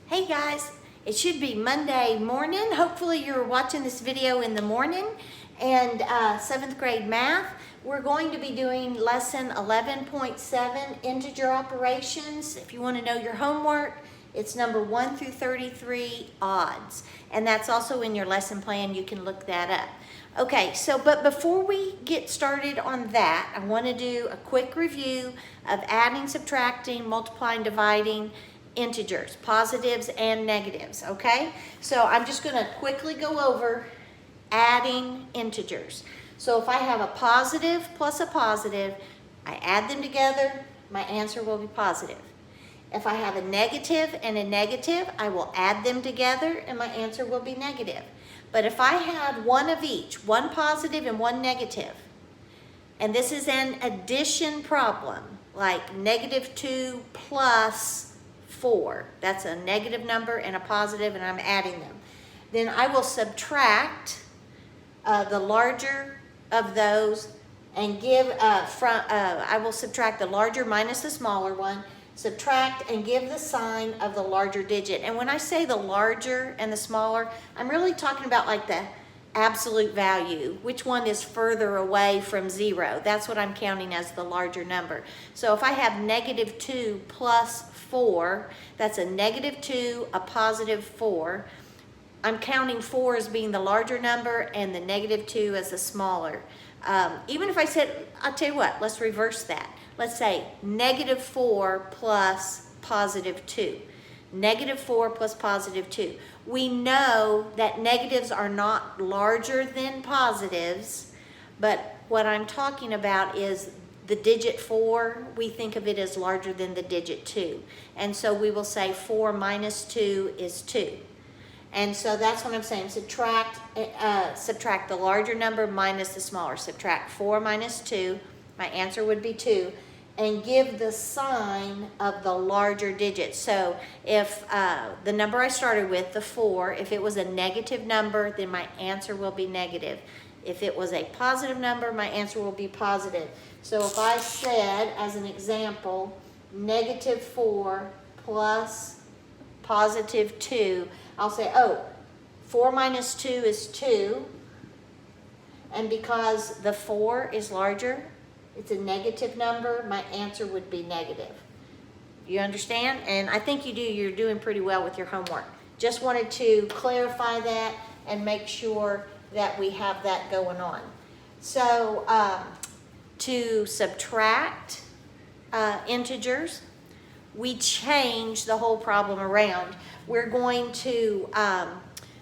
Hey guys, it should be Monday morning. Hopefully you're watching this video in the morning. And 7th grade math, we're going to be doing lesson 11.7, integer operations. If you want to know your homework, it's number 1 through 33 odds. And that's also in your lesson plan. You can look that up. Okay, but before we get started on that, I want to do a quick review of adding, subtracting, multiplying, dividing, integers, positives and negatives, okay? So I'm just going to quickly go over adding integers. So if I have a positive plus a positive, I add them together, my answer will be positive. If I have a negative and a negative, I will add them together and my answer will be negative. But if I had one of each, one positive and one negative, and this is an addition problem, like -2 plus 4. That's a negative number and a positive, and I'm adding them. Then I will subtract the larger of those and give I will subtract the larger minus the smaller one, subtract and give the sign of the larger digit. And when I say the larger and the smaller, I'm really talking about like the absolute value. Which one is further away from 0? That's what I'm counting as the larger number. So if I have -2 plus 4, that's a -2, a positive 4. I'm counting 4 as being the larger number and the -2 as the smaller. Even if I said, I'll tell you what, let's reverse that. Let's say -4 plus +2. -4 plus +2. We know that negatives are not larger than positives, but what I'm talking about is the digit 4, we think of it as larger than the digit 2. And so we will say 4 minus 2 is 2. And so that's what I'm saying. Subtract the larger number minus the smaller. Subtract 4 minus 2. My answer would be 2. And give the sign of the larger digit. So if the number I started with, the 4, if it was a negative number, then my answer will be negative. If it was a positive number, my answer will be positive. So if I said, as an example, -4 plus +2, I'll say, 4 minus 2 is 2. And because the 4 is larger, it's a negative number, my answer would be negative. You understand? And I think you do. You're doing pretty well with your homework. Just wanted to clarify that and make sure that we have that going on. So to subtract integers, we change the whole problem around. We're going to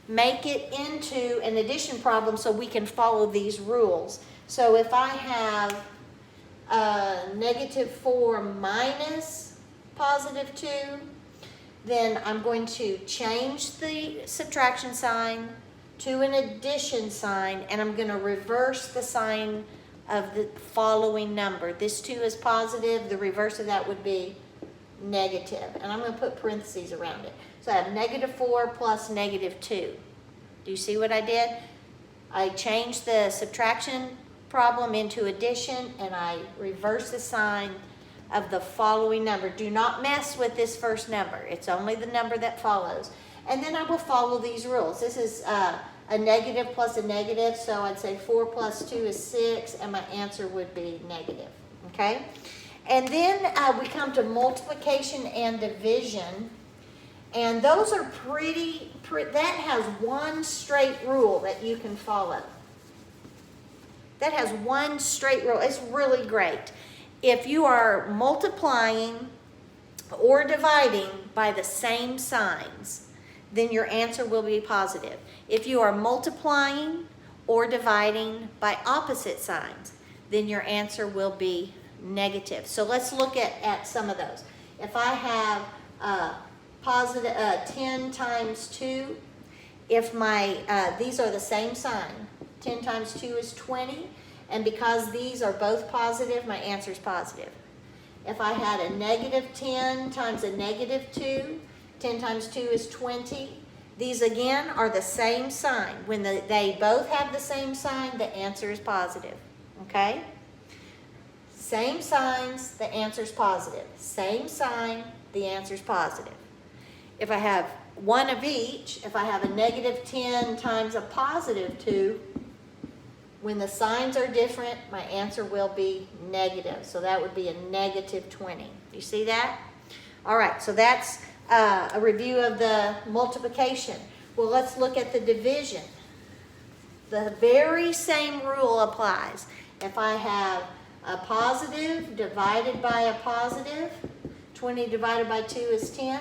make it into an addition problem so we can follow these rules. So if I have -4 minus +2, then I'm going to change the subtraction sign to an addition sign, and I'm going to reverse the sign of the following number. This 2 is positive, the reverse of that would be negative, and I'm going to put parentheses around it. So I have -4 plus -2. Do you see what I did? I changed the subtraction problem into addition, and I reverse the sign of the following number. Do not mess with this first number. It's only the number that follows. And then I will follow these rules. This is a negative plus a negative, so I'd say 4 plus 2 is 6, and my answer would be negative, okay? And then we come to multiplication and division, and those are that has one straight rule that you can follow. That has one straight rule. It's really great. If you are multiplying or dividing by the same signs, then your answer will be positive. If you are multiplying or dividing by opposite signs, then your answer will be negative. So let's look at some of those. If I have positive 10 times 2, if these are the same sign, 10 times 2 is 20, and because these are both positive, my answer is positive. If I had a -10 times a -2, 10 times 2 is 20. These again are the same sign. When they both have the same sign, the answer is positive, okay? Same signs, the answer is positive. Same sign, the answer is positive. if I have one of each, if I have a negative 10 times a positive 2, when the signs are different, my answer will be negative. So that would be a negative 20. You see that? All right, so that's a review of the multiplication. Well, let's look at the division. The very same rule applies. If I have a positive divided by a positive, 20 divided by 2 is 10.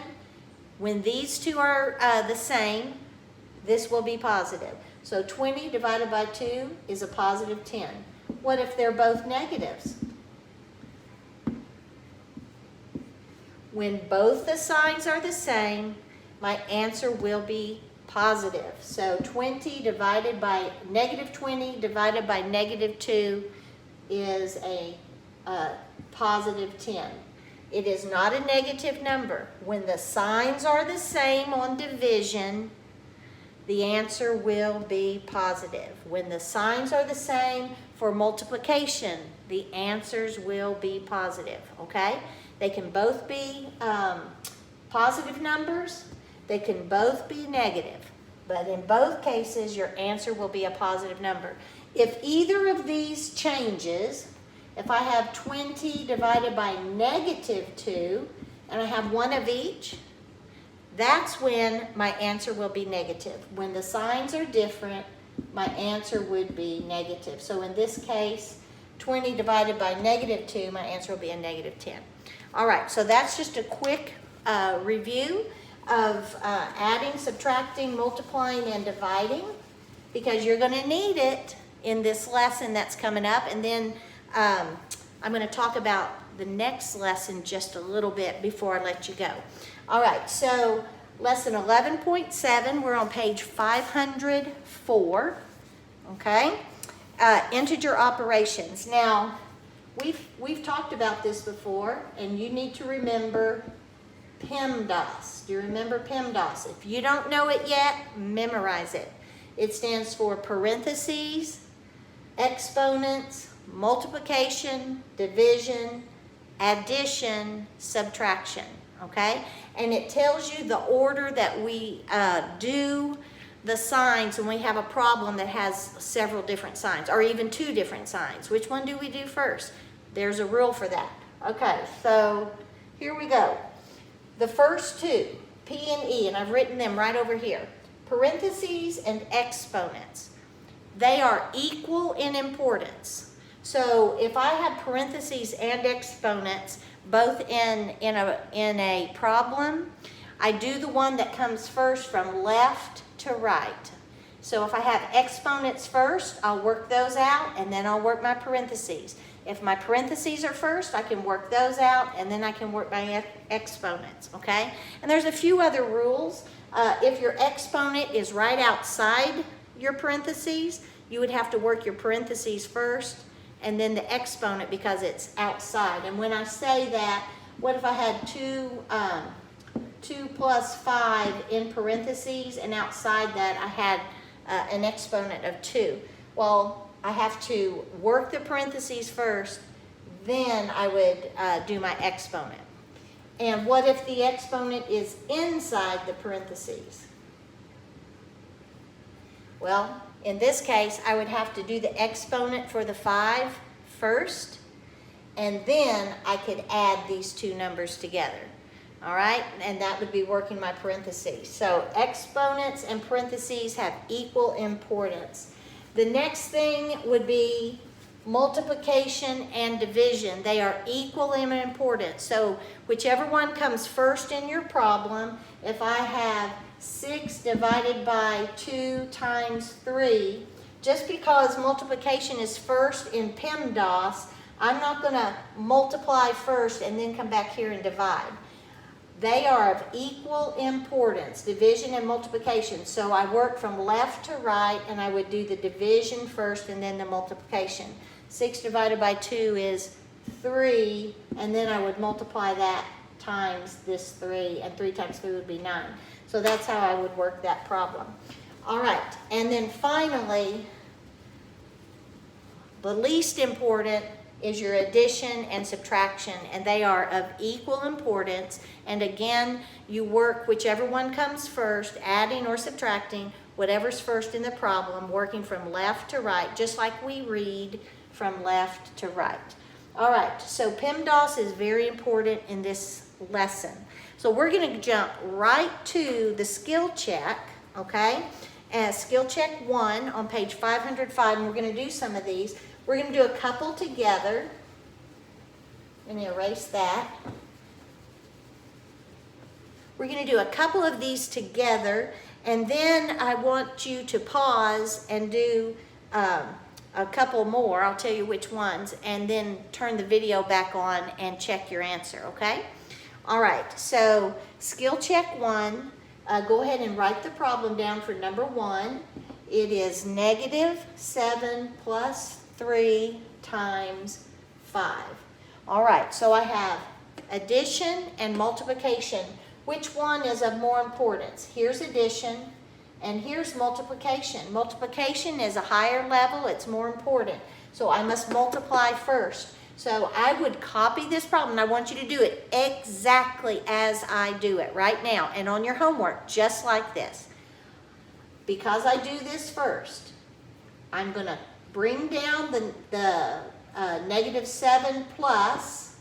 When these two are the same, this will be positive. So 20 divided by 2 is a positive 10. What if they're both negatives? When both the signs are the same, my answer will be positive. So 20 divided by negative 20 divided by negative 2 is a positive 10. It is not a negative number. When the signs are the same on division, the answer will be positive. When the signs are the same for multiplication, the answers will be positive, okay? They can both be positive numbers. They can both be negative. But in both cases, your answer will be a positive number. If either of these changes, if I have 20 divided by negative 2, and I have one of each, that's when my answer will be negative. When the signs are different, my answer would be negative. So in this case, 20 divided by negative 2, my answer will be a negative 10. All right, so that's just a quick review of adding, subtracting, multiplying, and dividing, because you're going to need it in this lesson that's coming up. And then I'm going to talk about the next lesson just a little bit before I let you go. All right, so lesson 11.7, we're on page 504, okay? Integer operations. Now, we've talked about this before, and you need to remember PEMDAS. Do you remember PEMDAS? If you don't know it yet, memorize it. It stands for parentheses, exponents, multiplication, division, addition, subtraction, okay? And it tells you the order that we do the signs when we have a problem that has several different signs, or even two different signs. Which one do we do first? There's a rule for that. Okay, so here we go. The first two, P and E, and I've written them right over here. Parentheses and exponents. They are equal in importance. So if I have parentheses and exponents both in a problem, I do the one that comes first from left to right. So if I have exponents first, I'll work those out, and then I'll work my parentheses. If my parentheses are first, I can work those out, and then I can work my exponents, okay? And there's a few other rules. If your exponent is right outside your parentheses, you would have to work your parentheses first, and then the exponent because it's outside. And when I say that, what if I had 2 plus 5 in parentheses, and outside that I had an exponent of 2? Well, I have to work the parentheses first, then I would do my exponent. And what if the exponent is inside the parentheses? Well, in this case, I would have to do the exponent for the 5 first, and then I could add these two numbers together. All right, and that would be working my parentheses. So exponents and parentheses have equal importance. The next thing would be multiplication and division. They are equal in importance. So whichever one comes first in your problem, if I have 6 divided by 2 times 3, just because multiplication is first in PEMDAS, I'm not going to multiply first and then come back here and divide. They are of equal importance, division and multiplication. So I work from left to right, and I would do the division first and then the multiplication. 6 divided by 2 is 3, and then I would multiply that times this 3, and 3 times 3 would be 9. So that's how I would work that problem. All right, and then finally, the least important is your addition and subtraction, and they are of equal importance. And again, you work whichever one comes first, adding or subtracting, whatever's first in the problem, working from left to right, just like we read from left to right. All right, so PEMDAS is very important in this lesson. So we're going to jump right to the skill check, okay? And skill check 1 on page 505, and we're going to do some of these. We're going to do a couple together. I'm going to erase that. We're going to do a couple of these together, and then I want you to pause and do a couple more. I'll tell you which ones, and then turn the video back on and check your answer, okay? All right, so skill check 1. Go ahead and write the problem down for number 1. It is -7 plus 3 times 5. All right, so I have addition and multiplication. Which one is of more importance? Here's addition, and here's multiplication. Multiplication is a higher level, it's more important. So I must multiply first. So I would copy this problem, and I want you to do it exactly as I do it right now, and on your homework, just like this. Because I do this first, I'm going to bring down the -7 plus,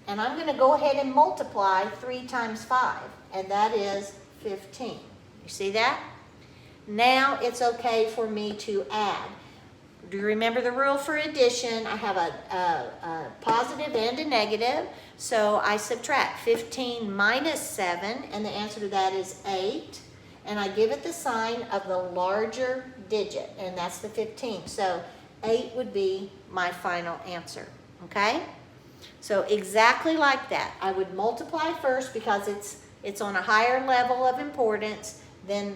and I'm going to go ahead and multiply 3 times 5, and that is 15. You see that? Now it's okay for me to add. Do you remember the rule for addition? I have a positive and a negative, so I subtract 15 minus 7, and the answer to that is 8. And I give it the sign of the larger digit, and that's the 15. So 8 would be my final answer, okay? So exactly like that. I would multiply first because it's on a higher level of importance than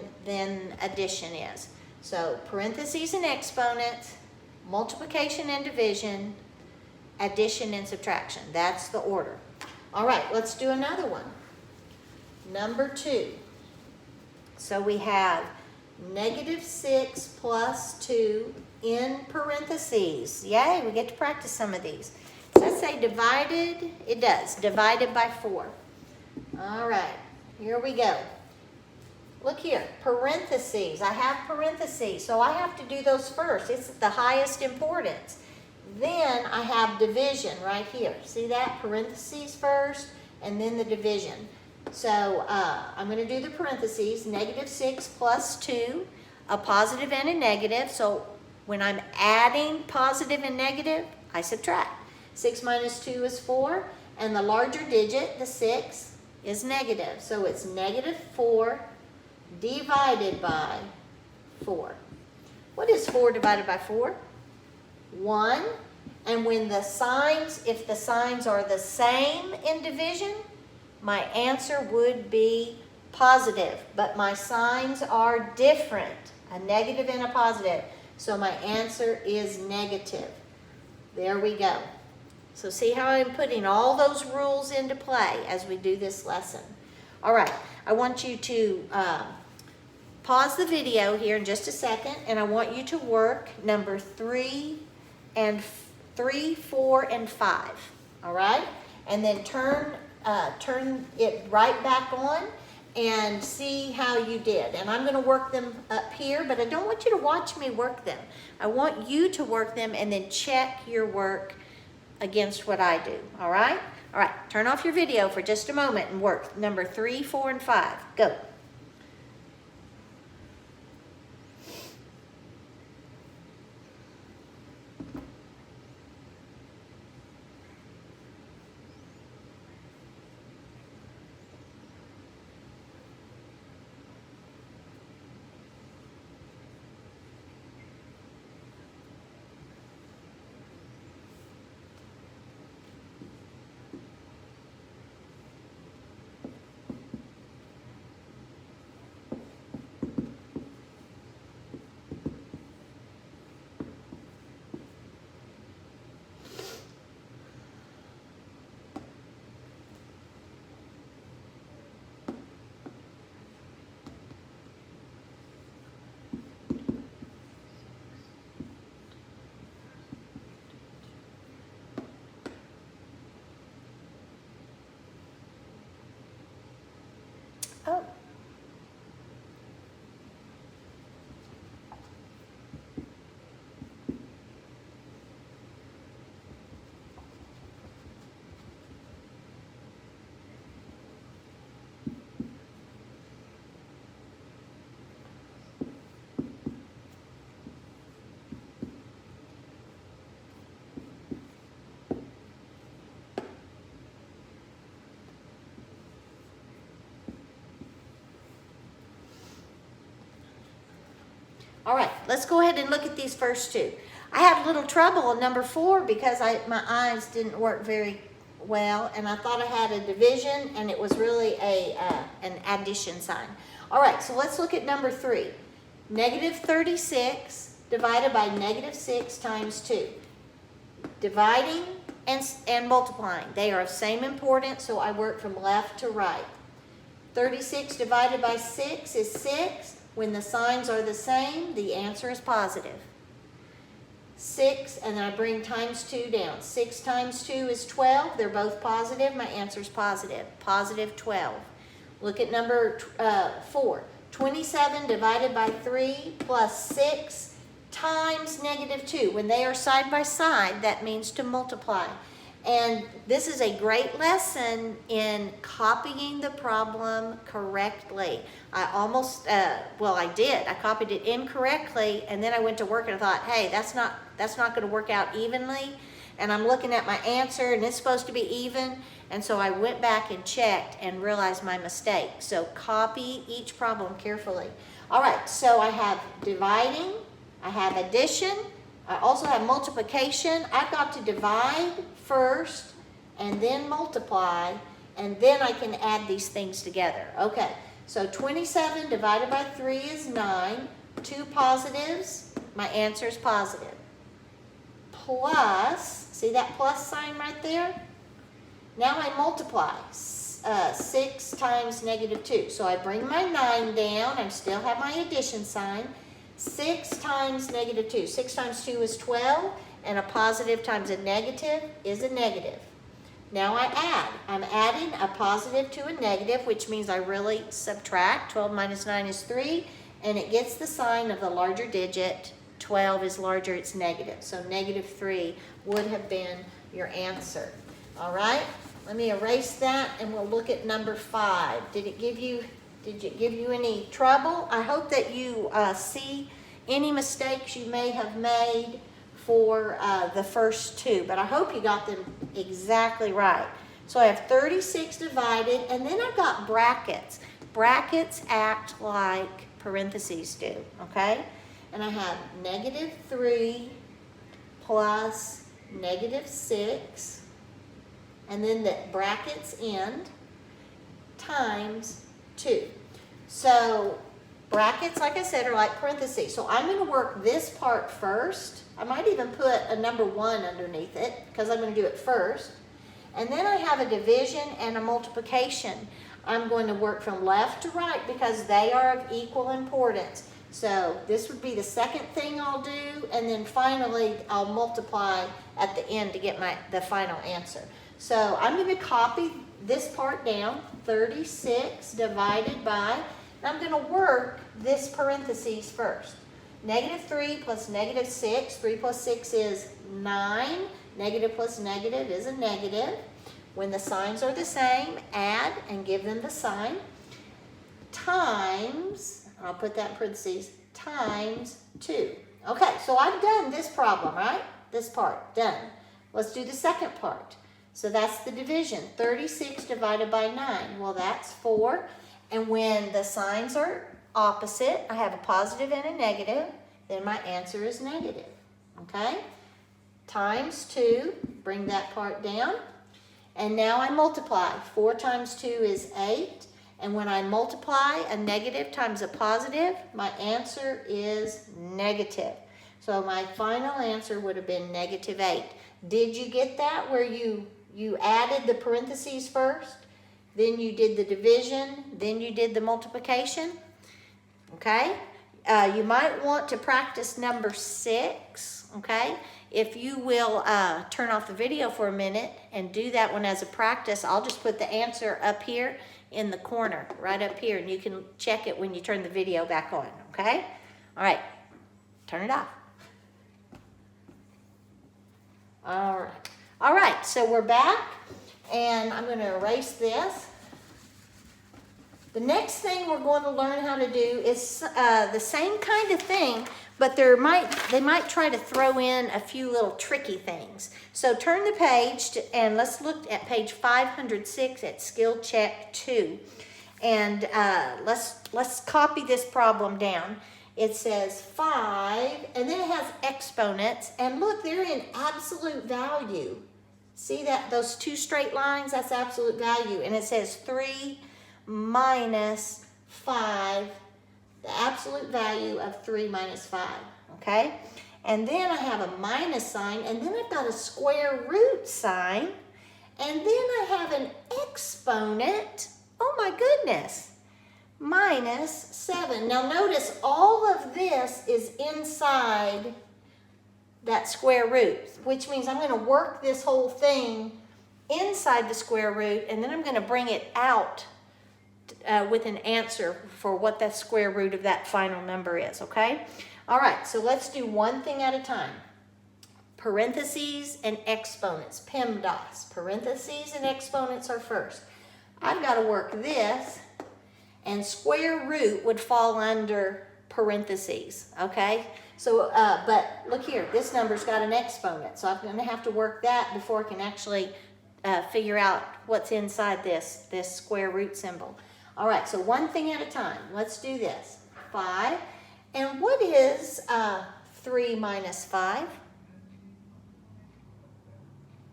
addition is. So parentheses and exponents, multiplication and division, addition and subtraction. That's the order. All right, let's do another one. Number 2. So we have -6 plus 2 in parentheses. Yay, we get to practice some of these. Does that say divided? It does. Divided by 4. All right, here we go. Look here, parentheses. I have parentheses, so I have to do those first. It's the highest importance. Then I have division right here. See that? Parentheses first, and then the division. So I'm going to do the parentheses. -6 plus 2, a positive and a negative. So when I'm adding positive and negative, I subtract. 6 minus 2 is 4, and the larger digit, the 6, is negative. So it's -4 divided by 4. What is 4 divided by 4? 1. And when the signs, if the signs are the same in division, my answer would be positive. But my signs are different, a negative and a positive. So my answer is negative. There we go. So see how I'm putting all those rules into play as we do this lesson. All right, I want you to pause the video here in just a second, and I want you to work number 3, 4, and 5. All right, and then turn it right back on and see how you did. And I'm going to work them up here, but I don't want you to watch me work them. I want you to work them and then check your work against what I do. All right? All right, turn off your video for just a moment and work number 3, 4, and 5. Go. All right, let's go ahead and look at these first two. I had a little trouble on number 4 because my eyes didn't work very well, and I thought I had a division, and it was really an addition sign. All right, so let's look at number 3. Negative 36 divided by negative 6 times 2. Dividing and multiplying. They are of same importance, so I work from left to right. 36 divided by 6 is 6. When the signs are the same, the answer is positive. 6, and then I bring times 2 down. 6 times 2 is 12. They're both positive. My answer is positive. Positive 12. Look at number 4. 27 divided by 3 plus 6 times negative 2. When they are side by side, that means to multiply. And this is a great lesson in copying the problem correctly. I almost, I did. I copied it incorrectly, and then I went to work and I thought, hey, that's not going to work out evenly. And I'm looking at my answer, and it's supposed to be even. And so I went back and checked and realized my mistake. So copy each problem carefully. All right, so I have dividing, I have addition, I also have multiplication. I've got to divide first and then multiply, and then I can add these things together. Okay, so 27 divided by 3 is 9. 2 positives, my answer is positive. Plus, see that plus sign right there? Now I multiply 6 times negative 2. So I bring my 9 down. I still have my addition sign. 6 times negative 2. 6 times 2 is 12, and a positive times a negative is a negative. Now I add. I'm adding a positive to a negative, which means I really subtract. 12 minus 9 is 3, and it gets the sign of the larger digit. 12 is larger, it's negative. So negative 3 would have been your answer. All right, let me erase that, and we'll look at number 5. Did it give you any trouble? I hope that you see any mistakes you may have made for the first 2, but I hope you got them exactly right. So I have 36 divided, and then I've got brackets. Brackets act like parentheses do, okay? And I have negative 3 plus negative 6, and then the brackets end, times 2. So brackets, like I said, are like parentheses. So I'm going to work this part first. I might even put a number 1 underneath it because I'm going to do it first. And then I have a division and a multiplication. I'm going to work from left to right because they are of equal importance. So this would be the second thing I'll do, and then finally I'll multiply at the end to get the final answer. So I'm going to copy this part down, 36 divided by, and I'm going to work this parentheses first. Negative 3 plus negative 6, 3 plus 6 is 9. Negative plus negative is a negative. When the signs are the same, add and give them the sign. Times, I'll put that in parentheses, times 2. Okay, so I've done this problem, right? This part, done. Let's do the second part. So that's the division, 36 divided by 9. Well, that's 4. And when the signs are opposite, I have a positive and a negative, then my answer is negative, okay? Times 2, bring that part down. And now I multiply. 4 times 2 is 8. And when I multiply a negative times a positive, my answer is negative. So my final answer would have been negative 8. Did you get that where you added the parentheses first, then you did the division, then you did the multiplication? Okay? You might want to practice number 6, okay? If you will turn off the video for a minute and do that one as a practice, I'll just put the answer up here in the corner, right up here, and you can check it when you turn the video back on, okay? All right, turn it off. All right, so we're back, and I'm going to erase this. The next thing we're going to learn how to do is the same kind of thing, but they might try to throw in a few little tricky things. So turn the page and let's look at page 506 at Skill Check 2. And let's copy this problem down. It says 5, and then it has exponents, and look, they're in absolute value. See that, those two straight lines, that's absolute value, and it says 3 minus 5, the absolute value of 3 minus 5, okay? And then I have a minus sign, and then I've got a square root sign, and then I have an exponent, oh my goodness, minus 7. Now notice all of this is inside that square root, which means I'm going to work this whole thing inside the square root, and then I'm going to bring it out with an answer for what the square root of that final number is, okay? All right, so let's do one thing at a time. Parentheses and exponents, PEMDAS. Parentheses and exponents are first. I've got to work this, and square root would fall under parentheses, okay? So, but look here, this number's got an exponent, so I'm going to have to work that before I can actually figure out what's inside this square root symbol. All right, so one thing at a time. Let's do this. 5. And what is 3 minus 5?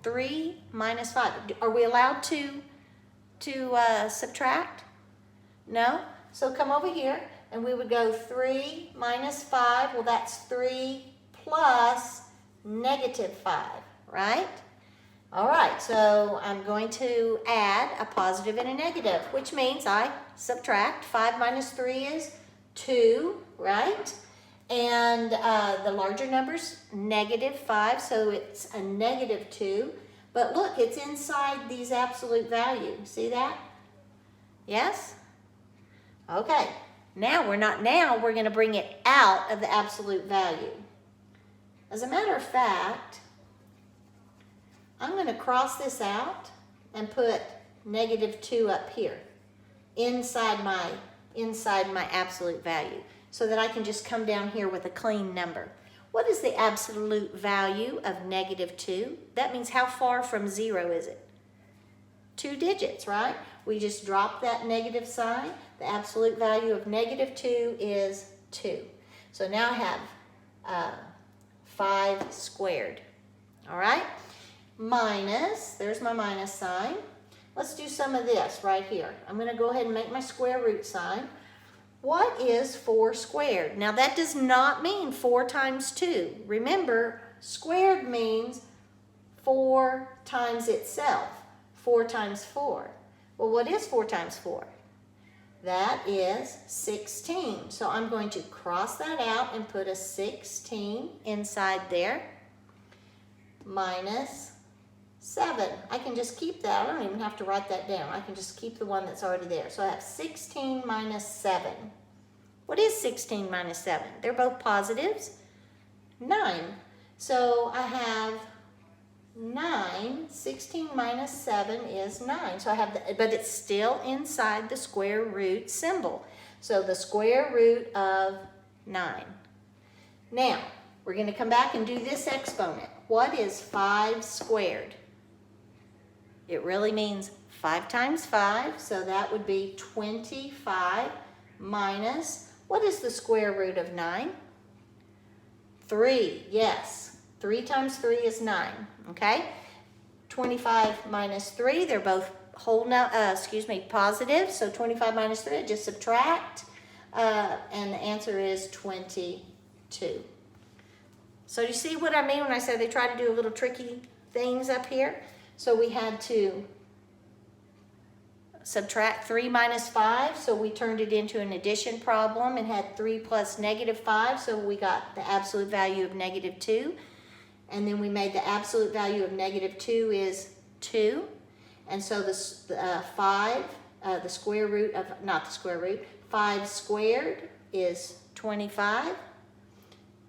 3 minus 5. Are we allowed to subtract? No? So come over here, and we would go 3 minus 5. Well, that's 3 plus negative 5, right? All right, so I'm going to add a positive and a negative, which means I subtract. 5 minus 3 is 2, right? And the larger number's negative 5, so it's a negative 2. But look, it's inside these absolute values. See that? Yes? Okay. Now we're going to bring it out of the absolute value. As a matter of fact, I'm going to cross this out and put negative 2 up here inside my absolute value so that I can just come down here with a clean number. What is the absolute value of negative 2? That means how far from 0 is it? 2 digits, right? We just drop that negative sign. The absolute value of negative 2 is 2. So now I have 5 squared. All right? Minus, there's my minus sign. Let's do some of this right here. I'm going to go ahead and make my square root sign. What is 4 squared? Now that does not mean 4 times 2. Remember, squared means 4 times itself. 4 times 4. Well, what is 4 times 4? That is 16. So I'm going to cross that out and put a 16 inside there. Minus 7. I can just keep that. I don't even have to write that down. I can just keep the one that's already there. So I have 16 minus 7. What is 16 minus 7? They're both positives. 9. So I have 9. 16 minus 7 is 9. So I have, but it's still inside the square root symbol. So the square root of 9. Now, we're going to come back and do this exponent. What is 5 squared? It really means 5 times 5, so that would be 25 minus, what is the square root of 9? 3, yes. 3 times 3 is 9, okay? 25 minus 3, they're both positive, so 25 minus 3, I just subtract, and the answer is 22. So you see what I mean when I say they try to do a little tricky things up here? So we had to subtract 3 minus 5, so we turned it into an addition problem and had 3 plus negative 5, so we got the absolute value of negative 2. And then we made the absolute value of negative 2 is 2. And so the square root of, not the square root, 5 squared is 25.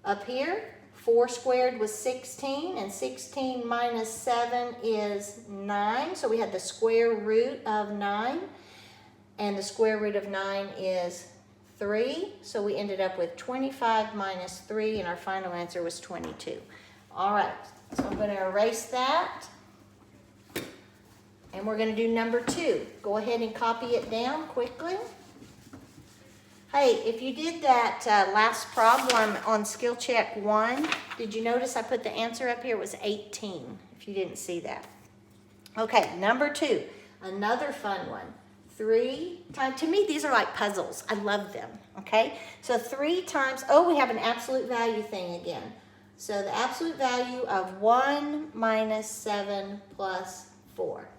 Up here, 4 squared was 16, and 16 minus 7 is 9. So we had the square root of 9, and the square root of 9 is 3. So we ended up with 25 minus 3, and our final answer was 22. All right, so I'm going to erase that, and we're going to do number 2. Go ahead and copy it down quickly. Hey, if you did that last problem on skill check 1, did you notice I put the answer up here? It was 18, if you didn't see that. Okay, number 2, another fun one. 3 times, to me, these are like puzzles. I love them, okay? So 3 times, oh, we have an absolute value thing again. So the absolute value of 1 minus 7 plus 4,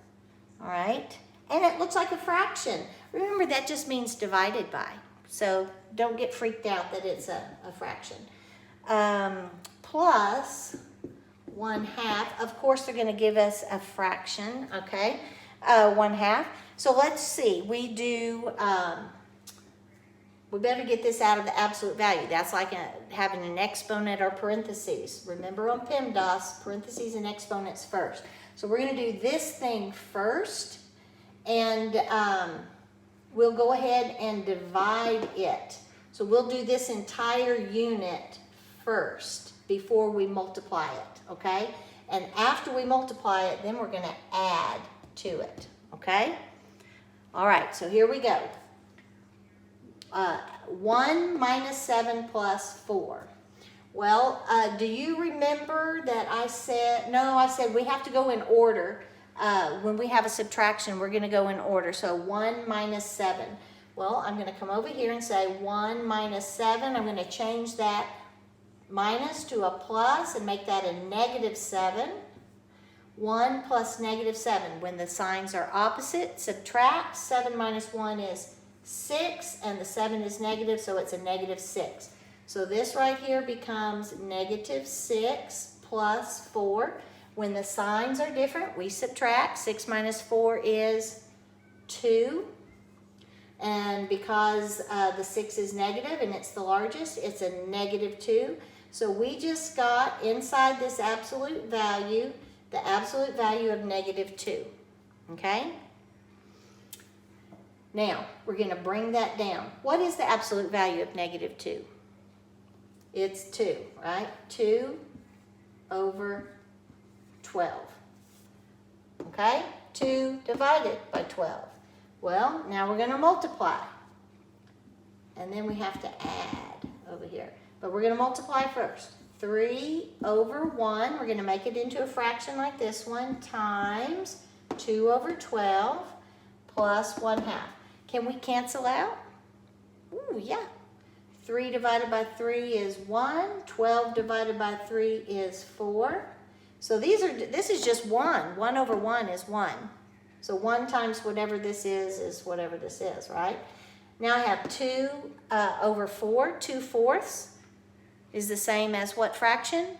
all right? And it looks like a fraction. Remember, that just means divided by. So don't get freaked out that it's a fraction. Plus 1/2. Of course, they're going to give us a fraction, okay? 1/2. So let's see. We do, we better get this out of the absolute value. That's like having an exponent or parentheses. Remember on PEMDAS, parentheses and exponents first. So we're going to do this thing first, and we'll go ahead and divide it. So we'll do this entire unit first before we multiply it, okay? And after we multiply it, then we're going to add to it, okay? All right, so here we go. 1 minus 7 plus 4. Well, do you remember that I said we have to go in order. When we have a subtraction, we're going to go in order. So 1 minus 7. Well, I'm going to come over here and say 1 minus 7. I'm going to change that minus to a plus and make that a negative 7. 1 plus negative 7. When the signs are opposite, subtract. 7 minus 1 is 6, and the 7 is negative, so it's a negative 6. So this right here becomes negative 6 plus 4. When the signs are different, we subtract. 6 minus 4 is 2. And because the 6 is negative and it's the largest, it's a negative 2. So we just got inside this absolute value, the absolute value of negative 2. Okay? Now, we're going to bring that down. What is the absolute value of negative 2? It's 2, right? 2 over 12. Okay? 2 divided by 12. Well, now we're going to multiply. And then we have to add over here. But we're going to multiply first. 3 over 1, we're going to make it into a fraction like this one, times 2 over 12 plus 1/2. Can we cancel out? Ooh, yeah. 3 divided by 3 is 1. 12 divided by 3 is 4. So this is just 1. 1 over 1 is 1. So 1 times whatever this is whatever this is, right? Now I have 2 over 4. 2/4 is the same as what fraction?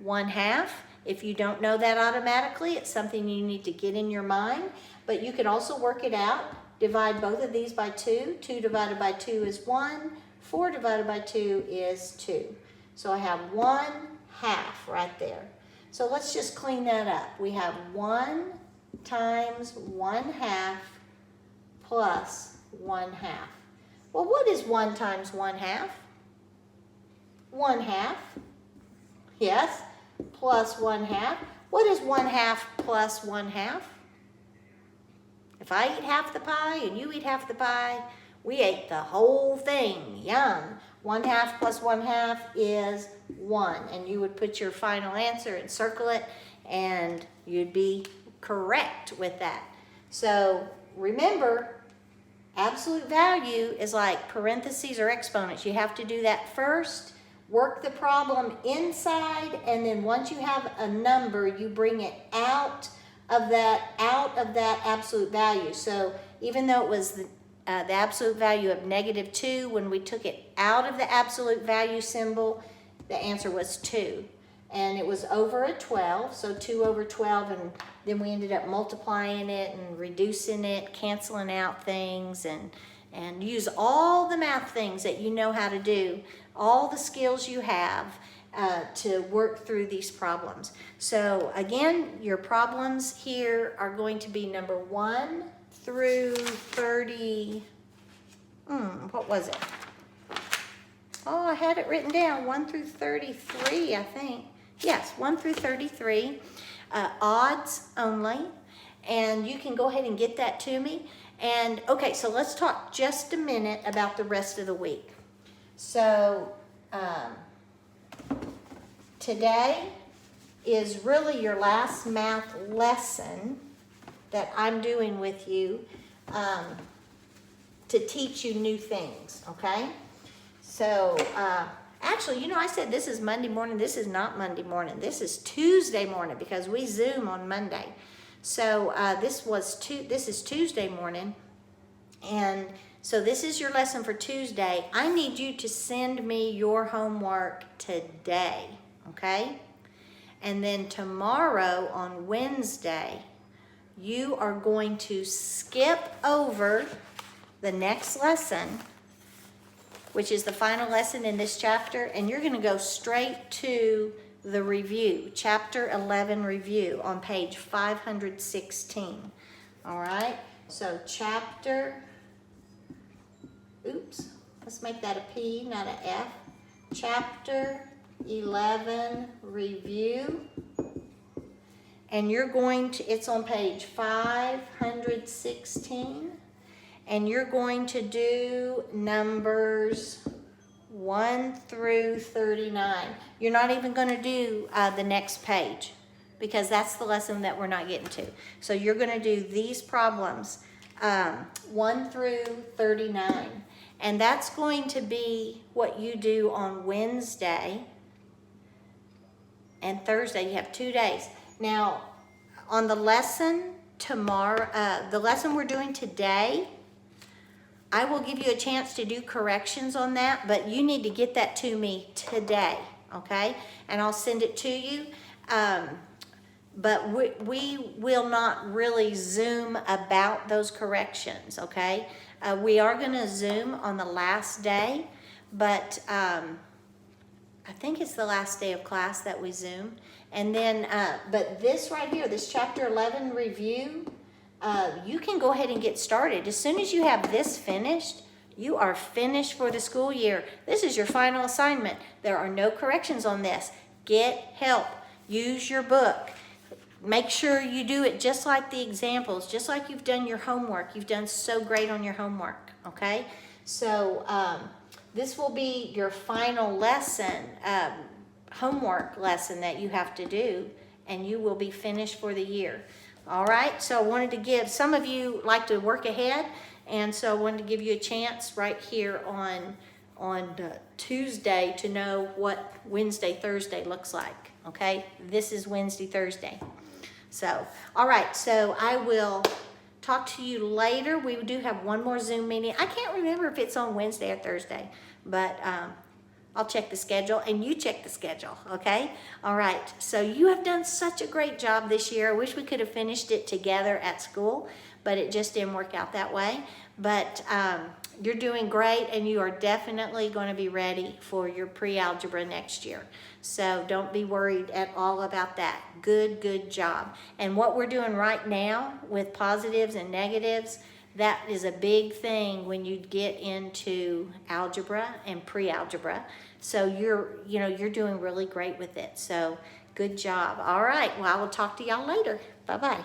1/2. If you don't know that automatically, it's something you need to get in your mind. But you can also work it out. Divide both of these by 2. 2 divided by 2 is 1. 4 divided by 2 is 2. So I have 1/2 right there. So let's just clean that up. We have 1 times 1/2 plus 1/2. Well, what is 1 times 1/2? 1/2. Yes. Plus 1/2. What is 1/2 plus 1/2? If I eat half the pie and you eat half the pie, we ate the whole thing. Yum. 1/2 plus 1/2 is 1. And you would put your final answer and circle it, and you'd be correct with that. So remember, absolute value is like parentheses or exponents. You have to do that first. Work the problem inside, and then once you have a number, you bring it out of that absolute value. So even though it was the absolute value of negative 2, when we took it out of the absolute value symbol, the answer was 2. And it was over a 12, so 2 over 12, and then we ended up multiplying it and reducing it, canceling out things, and use all the math things that you know how to do, all the skills you have to work through these problems. So again, your problems here are going to be number 1 through 30, what was it? Oh, I had it written down, 1 through 33, I think. Yes, 1 through 33, odds only. And you can go ahead and get that to me. And okay, so let's talk just a minute about the rest of the week. So today is really your last math lesson that I'm doing with you to teach you new things, okay? So actually, you know, I said this is Monday morning. This is not Monday morning. This is Tuesday morning because we Zoom on Monday. So this is Tuesday morning, and so this is your lesson for Tuesday. I need you to send me your homework today, okay? And then tomorrow on Wednesday, you are going to skip over the next lesson, which is the final lesson in this chapter, and you're going to go straight to the review, chapter 11 review on page 516. All right, so let's make that a P, not an F. Chapter 11 review, and you're going to, it's on page 516, and you're going to do numbers 1 through 39. You're not even going to do the next page because that's the lesson that we're not getting to. So you're going to do these problems 1 through 39. And that's going to be what you do on Wednesday and Thursday. You have 2 days. Now, on the lesson tomorrow, the lesson we're doing today, I will give you a chance to do corrections on that, but you need to get that to me today, okay? And I'll send it to you. But we will not really Zoom about those corrections, okay? We are going to Zoom on the last day, but I think it's the last day of class that we Zoom. And then, but this right here, this chapter 11 review, you can go ahead and get started. As soon as you have this finished, you are finished for the school year. This is your final assignment. There are no corrections on this. Get help. Use your book. Make sure you do it just like the examples, just like you've done your homework. You've done so great on your homework, okay? So this will be your final lesson, homework lesson that you have to do, and you will be finished for the year. All right, so I wanted to give, some of you like to work ahead, and so I wanted to give you a chance right here on Tuesday to know what Wednesday, Thursday looks like, okay? This is Wednesday, Thursday. So, all right, so I will talk to you later. We do have one more Zoom meeting. I can't remember if it's on Wednesday or Thursday, but I'll check the schedule, and you check the schedule, okay? All right, so you have done such a great job this year. I wish we could have finished it together at school, but it just didn't work out that way. But you're doing great, and you are definitely going to be ready for your pre-algebra next year. So don't be worried at all about that. Good job. And what we're doing right now with positives and negatives, that is a big thing when you get into algebra and pre-algebra. So you're doing really great with it. So good job. All right. Well, I will talk to y'all later. Bye-bye.